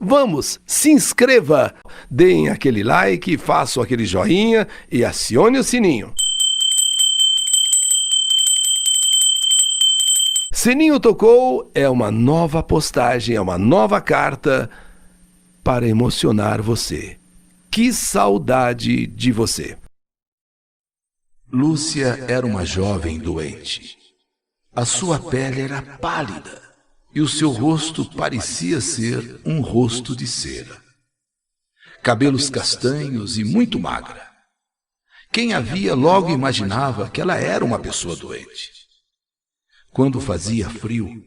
Vamos, se inscreva, deem aquele like, façam aquele joinha e acione o sininho. Sininho tocou é uma nova postagem, é uma nova carta para emocionar você. Que saudade de você! Lúcia era uma jovem doente. A sua pele era pálida e o seu rosto parecia ser um rosto de cera. Cabelos castanhos e muito magra. Quem a via logo imaginava que ela era uma pessoa doente. Quando fazia frio,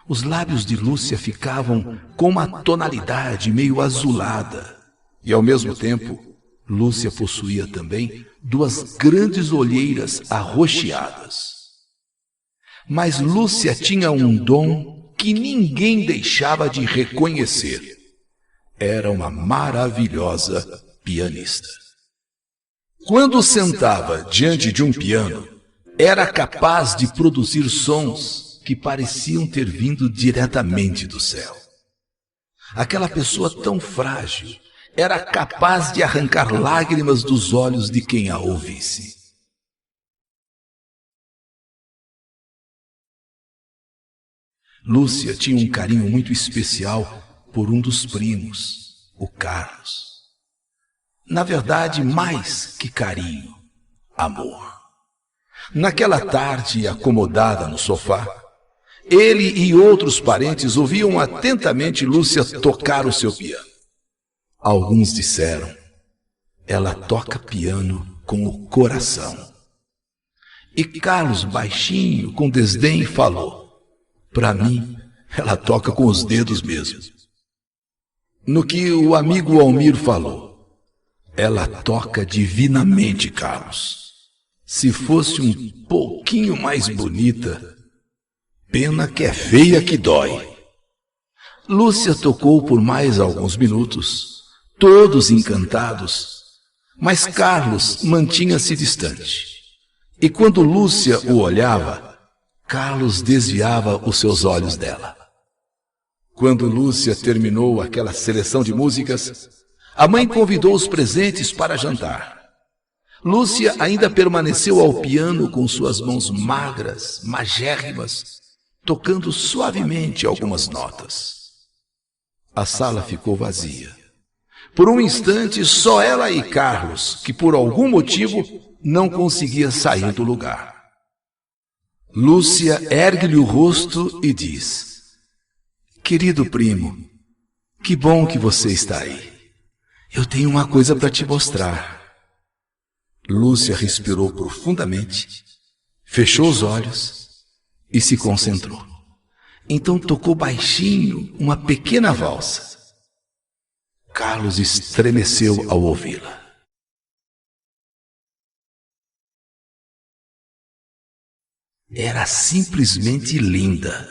os lábios de Lúcia ficavam com uma tonalidade meio azulada. E, ao mesmo tempo, Lúcia possuía também duas grandes olheiras arroxeadas. Mas Lúcia tinha um dom que ninguém deixava de reconhecer. Era uma maravilhosa pianista. Quando sentava diante de um piano, era capaz de produzir sons que pareciam ter vindo diretamente do céu. Aquela pessoa tão frágil era capaz de arrancar lágrimas dos olhos de quem a ouvisse. Lúcia tinha um carinho muito especial por um dos primos, o Carlos. Na verdade, mais que carinho, amor. Naquela tarde, acomodada no sofá, ele e outros parentes ouviam atentamente Lúcia tocar o seu piano. Alguns disseram, ela toca piano com o coração. E Carlos, baixinho, com desdém, falou, para mim, ela toca com os dedos mesmo. No que o amigo Almir falou, ela toca divinamente, Carlos. Se fosse um pouquinho mais bonita, pena que é feia que dói. Lúcia tocou por mais alguns minutos, todos encantados, mas Carlos mantinha-se distante. E quando Lúcia o olhava, Carlos desviava os seus olhos dela. Quando Lúcia terminou aquela seleção de músicas, a mãe convidou os presentes para jantar. Lúcia ainda permaneceu ao piano com suas mãos magras, magérrimas, tocando suavemente algumas notas. A sala ficou vazia. Por um instante, só ela e Carlos, que por algum motivo não conseguia sair do lugar. Lúcia ergue-lhe o rosto e diz, querido primo, que bom que você está aí. Eu tenho uma coisa para te mostrar. Lúcia respirou profundamente, fechou os olhos e se concentrou. Então tocou baixinho uma pequena valsa. Carlos estremeceu ao ouvi-la. Era simplesmente linda.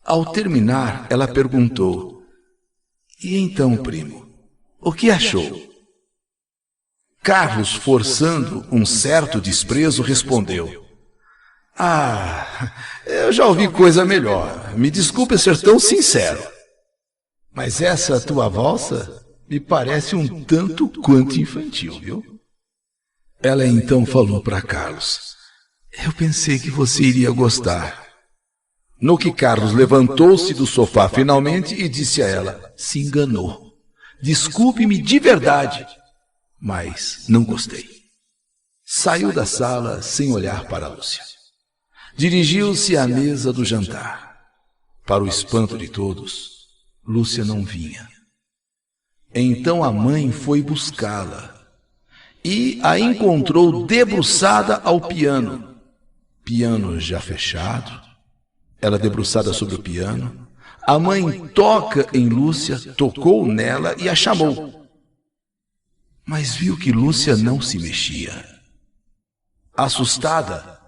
Ao terminar, ela perguntou, e então, primo, o que achou? Carlos, forçando um certo desprezo, respondeu, eu já ouvi coisa melhor. Me desculpe ser tão sincero. Mas essa tua valsa me parece um tanto quanto infantil, viu? Ela então falou para Carlos, eu pensei que você iria gostar. No que Carlos levantou-se do sofá finalmente e disse a ela, se enganou. Desculpe-me de verdade, mas não gostei. Saiu da sala sem olhar para Lúcia. Dirigiu-se à mesa do jantar. Para o espanto de todos, Lúcia não vinha. Então a mãe foi buscá-la e a encontrou debruçada ao piano. Piano já fechado, ela debruçada sobre o piano. A mãe toca em Lúcia, tocou nela e a chamou. Mas viu que Lúcia não se mexia. Assustada,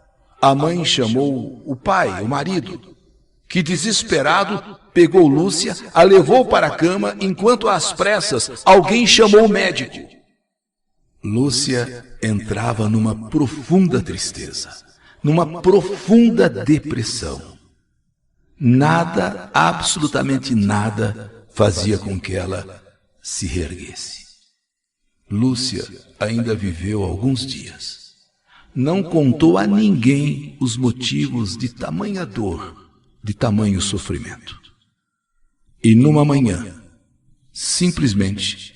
a mãe chamou o pai, o marido, que desesperado pegou Lúcia, a levou para a cama, enquanto às pressas alguém chamou o médico. Lúcia entrava numa profunda tristeza, numa profunda depressão. Nada, absolutamente nada, fazia com que ela se reerguesse. Lúcia ainda viveu alguns dias. Não contou a ninguém os motivos de tamanha dor, de tamanho sofrimento. E numa manhã, simplesmente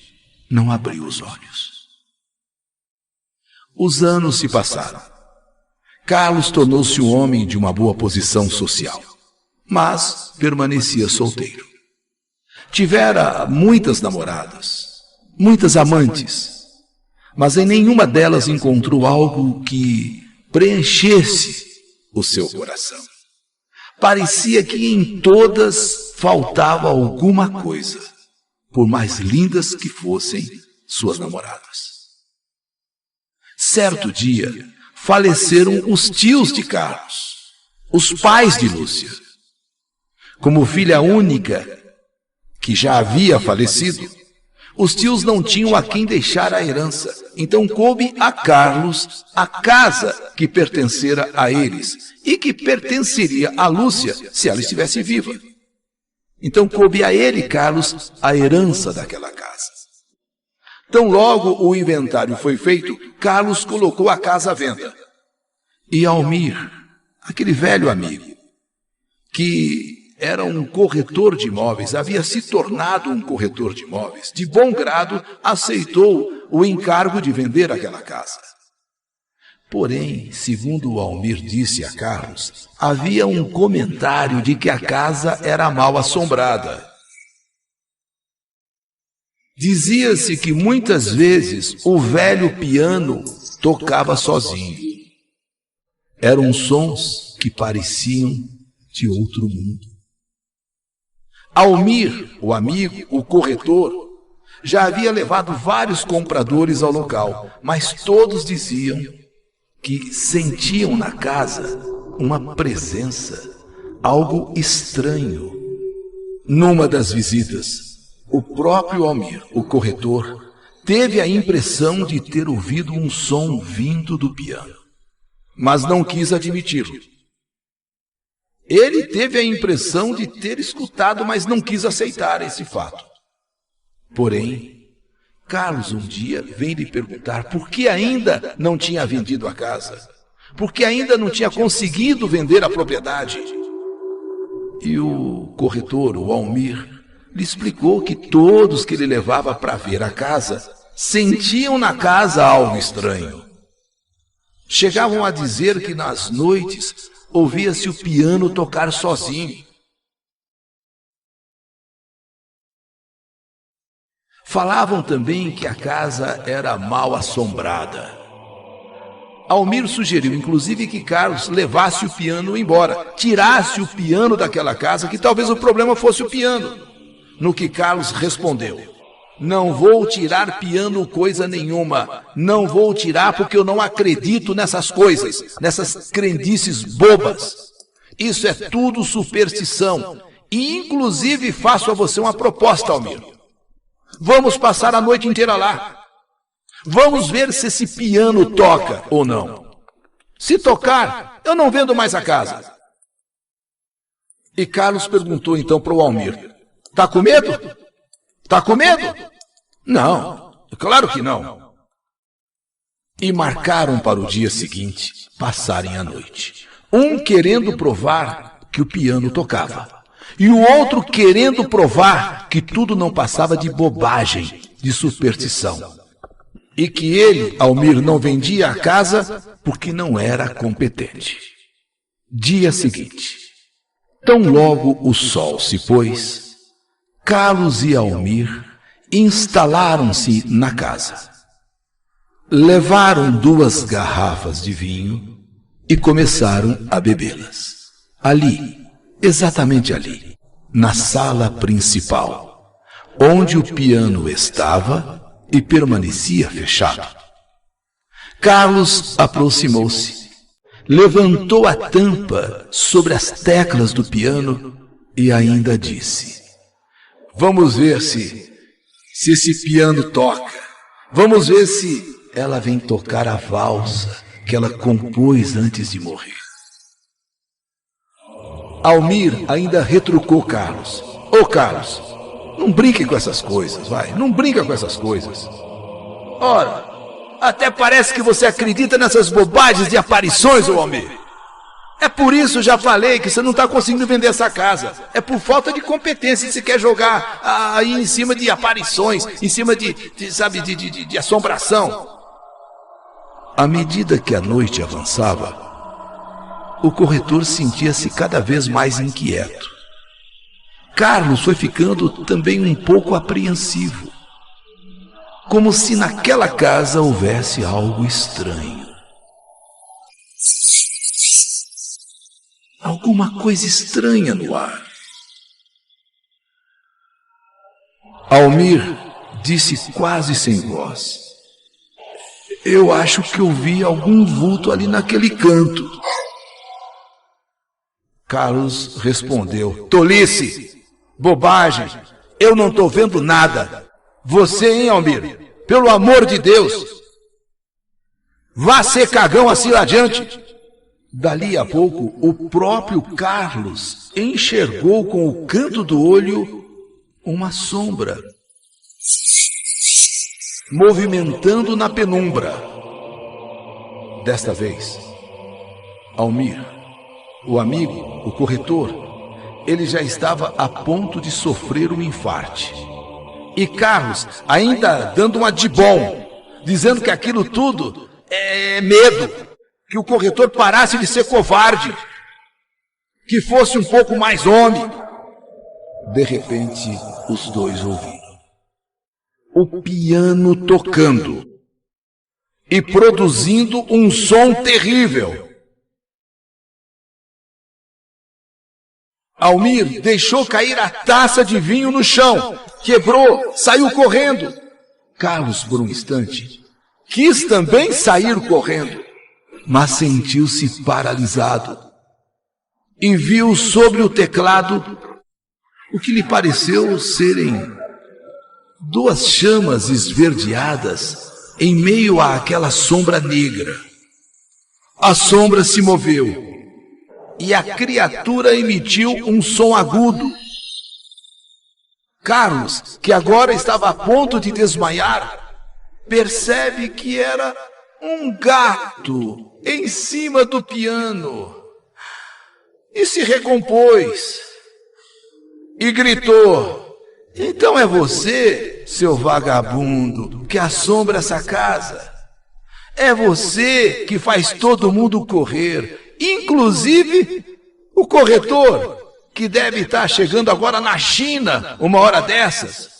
não abriu os olhos. Os anos se passaram. Carlos tornou-se um homem de uma boa posição social, mas permanecia solteiro. Tivera muitas namoradas, muitas amantes, mas em nenhuma delas encontrou algo que preenchesse o seu coração. Parecia que em todas faltava alguma coisa, por mais lindas que fossem suas namoradas. Certo dia, faleceram os tios de Carlos, os pais de Lúcia. Como filha única, que já havia falecido, os tios não tinham a quem deixar a herança. Então coube a Carlos a casa que pertencera a eles e que pertenceria a Lúcia se ela estivesse viva. Então coube a ele, Carlos, a herança daquela casa. Tão logo o inventário foi feito, Carlos colocou a casa à venda. E Almir, aquele velho amigo, que era um corretor de imóveis, havia se tornado um corretor de imóveis, de bom grado aceitou o encargo de vender aquela casa. Porém, segundo o Almir disse a Carlos, havia um comentário de que a casa era mal assombrada. Dizia-se que muitas vezes o velho piano tocava sozinho. Eram sons que pareciam de outro mundo. Almir, o amigo, o corretor, já havia levado vários compradores ao local, mas todos diziam que sentiam na casa uma presença, algo estranho. Numa das visitas, o próprio Almir, o corretor, teve a impressão de ter ouvido um som vindo do piano, mas não quis admiti-lo. Ele teve a impressão de ter escutado, mas não quis aceitar esse fato. Porém, Carlos um dia veio lhe perguntar por que ainda não tinha vendido a casa, por que ainda não tinha conseguido vender a propriedade. E o corretor, o Almir, lhe explicou que todos que ele levava para ver a casa sentiam na casa algo estranho. Chegavam a dizer que nas noites ouvia-se o piano tocar sozinho. Falavam também que a casa era mal assombrada. Almir sugeriu, inclusive, que Carlos levasse o piano embora, tirasse o piano daquela casa, que talvez o problema fosse o piano. No que Carlos respondeu: não vou tirar piano coisa nenhuma, não vou tirar porque eu não acredito nessas coisas, nessas crendices bobas. Isso é tudo superstição. E inclusive faço a você uma proposta, Almir. Vamos passar a noite inteira lá. Vamos ver se esse piano toca ou não. Se tocar, eu não vendo mais a casa. E Carlos perguntou então para o Almir: tá com medo? Tá com medo? Não, claro que não. E marcaram para o dia seguinte passarem a noite. Um querendo provar que o piano tocava, e o outro querendo provar que tudo não passava de bobagem, de superstição. E que ele, Almir, não vendia a casa porque não era competente. Dia seguinte, tão logo o sol se pôs, Carlos e Almir instalaram-se na casa. Levaram 2 garrafas de vinho e começaram a bebê-las. Ali, exatamente ali, na sala principal, onde o piano estava e permanecia fechado. Carlos aproximou-se, levantou a tampa sobre as teclas do piano e ainda disse: vamos ver se esse piano toca. Vamos ver se ela vem tocar a valsa que ela compôs antes de morrer. Almir ainda retrucou Carlos: ô Carlos, Não brinque com essas coisas, vai. Não brinca com essas coisas. Ora, até parece que você acredita nessas bobagens de aparições, ô Almir. É por isso, já falei, que você não está conseguindo vender essa casa. É por falta de competência que você quer jogar aí em cima de aparições, em cima de assombração. À medida que a noite avançava, o corretor sentia-se cada vez mais inquieto. Carlos foi ficando também um pouco apreensivo, como se naquela casa houvesse algo estranho. Alguma coisa estranha no ar. Almir disse quase sem voz: eu acho que eu vi algum vulto ali naquele canto. Carlos respondeu: tolice, bobagem, eu não estou vendo nada. Você, hein, Almir? Pelo amor de Deus, vá ser cagão assim adiante. Dali a pouco, o próprio Carlos enxergou com o canto do olho uma sombra, movimentando na penumbra. Desta vez, Almir, o amigo, o corretor, ele já estava a ponto de sofrer um infarte. E Carlos, ainda dando uma de bom, dizendo que aquilo tudo é medo, que o corretor parasse de ser covarde, que fosse um pouco mais homem. De repente, os dois ouviram o piano tocando e produzindo um som terrível. Almir deixou cair a taça de vinho no chão, quebrou, saiu correndo. Carlos, por um instante, quis também sair correndo, mas sentiu-se paralisado e viu sobre o teclado o que lhe pareceu serem duas chamas esverdeadas em meio àquela sombra negra. A sombra se moveu e a criatura emitiu um som agudo. Carlos, que agora estava a ponto de desmaiar, percebe que era um gato em cima do piano e se recompôs e gritou: então é você, seu vagabundo, que assombra essa casa? É você que faz todo mundo correr, inclusive o corretor, que deve estar chegando agora na China uma hora dessas.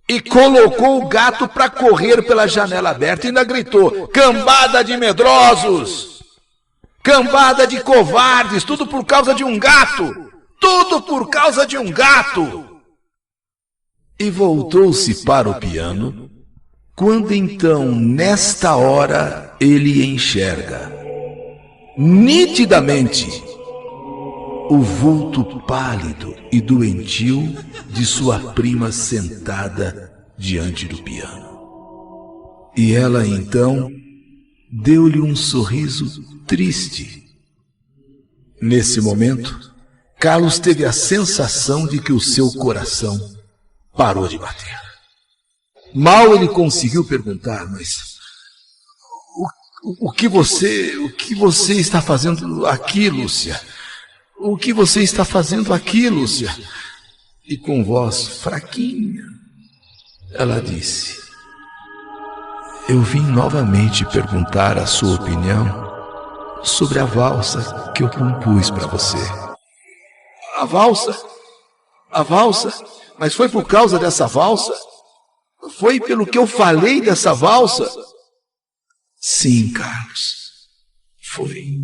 E colocou o gato para correr pela janela aberta e ainda gritou: cambada de medrosos, cambada de covardes, tudo por causa de um gato, tudo por causa de um gato. E voltou-se para o piano, quando então, nesta hora, ele enxerga nitidamente o vulto pálido e doentio de sua prima sentada diante do piano. E ela então deu-lhe um sorriso triste. Nesse momento, Carlos teve a sensação de que o seu coração parou de bater. Mal ele conseguiu perguntar: mas o que você está fazendo aqui, Lúcia? O que você está fazendo aqui, Lúcia? E com voz fraquinha, ela disse: eu vim novamente perguntar a sua opinião sobre a valsa que eu compus para você. A valsa? A valsa? Mas foi por causa dessa valsa? Foi pelo que eu falei dessa valsa? Sim, Carlos, foi.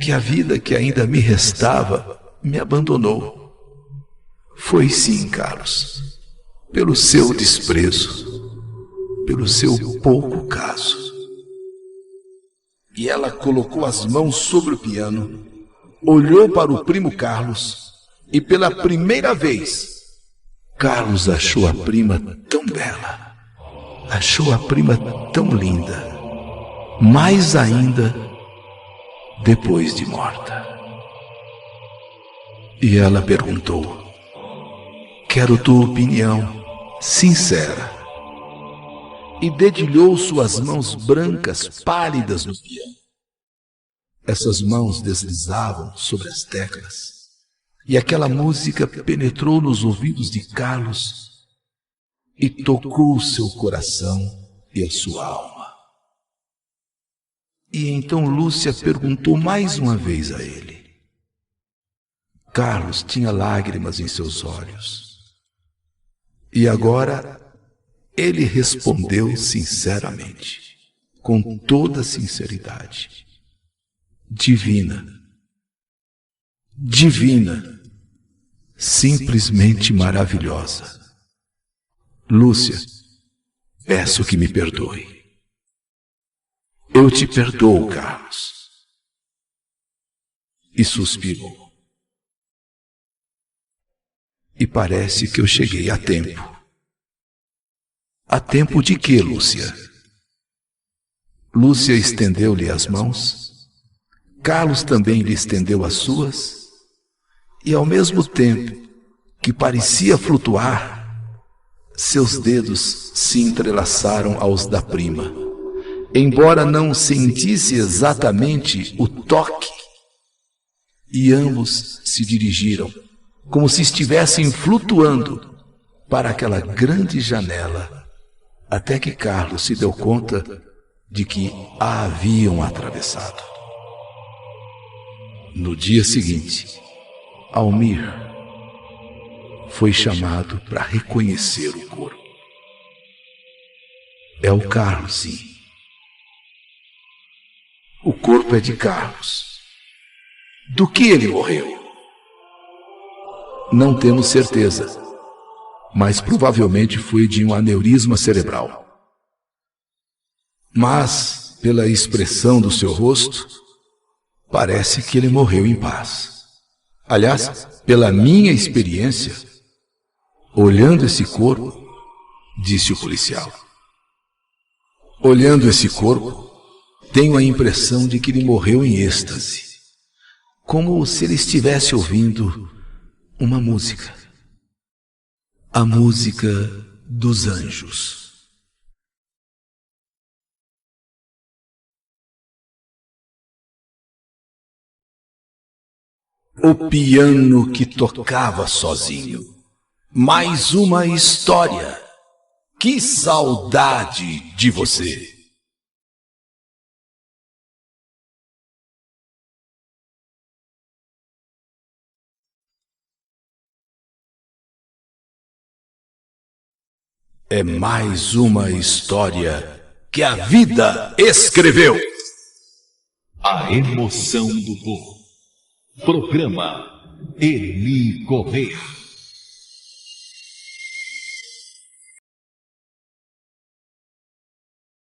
Que a vida que ainda me restava me abandonou. Foi sim, Carlos, pelo seu desprezo, pelo seu pouco caso. E ela colocou as mãos sobre o piano, olhou para o primo Carlos e pela primeira vez, Carlos achou a prima tão bela, achou a prima tão linda, mais ainda depois de morta. E ela perguntou: Quero tua opinião sincera. E dedilhou suas mãos brancas, pálidas no piano. Essas mãos deslizavam sobre as teclas, e aquela música penetrou nos ouvidos de Carlos e tocou seu coração e a sua alma. E então Lúcia perguntou mais uma vez a ele. Carlos tinha lágrimas em seus olhos. E agora ele respondeu sinceramente, com toda sinceridade. Divina, divina, simplesmente maravilhosa. Lúcia, peço que me perdoe. Eu te perdoo, Carlos. E suspirou. E parece que eu cheguei a tempo. A tempo de quê, Lúcia? Lúcia estendeu-lhe as mãos. Carlos também lhe estendeu as suas. E ao mesmo tempo que parecia flutuar, seus dedos se entrelaçaram aos da prima. Embora não sentisse exatamente o toque, e ambos se dirigiram, como se estivessem flutuando, para aquela grande janela, até que Carlos se deu conta de que a haviam atravessado. No dia seguinte, Almir foi chamado para reconhecer o corpo. É o Carlos, sim. O corpo é de Carlos. Do que ele morreu? Não temos certeza, mas provavelmente foi de um aneurisma cerebral. Mas, pela expressão do seu rosto, parece que ele morreu em paz. Aliás, pela minha experiência, olhando esse corpo, disse o policial. Olhando esse corpo, tenho a impressão de que ele morreu em êxtase, como se ele estivesse ouvindo uma música. A música dos anjos. O piano que tocava sozinho. Mais uma história. Que saudade de você! É mais uma história que a vida escreveu. A emoção do povo. Programa Eli Corrêa.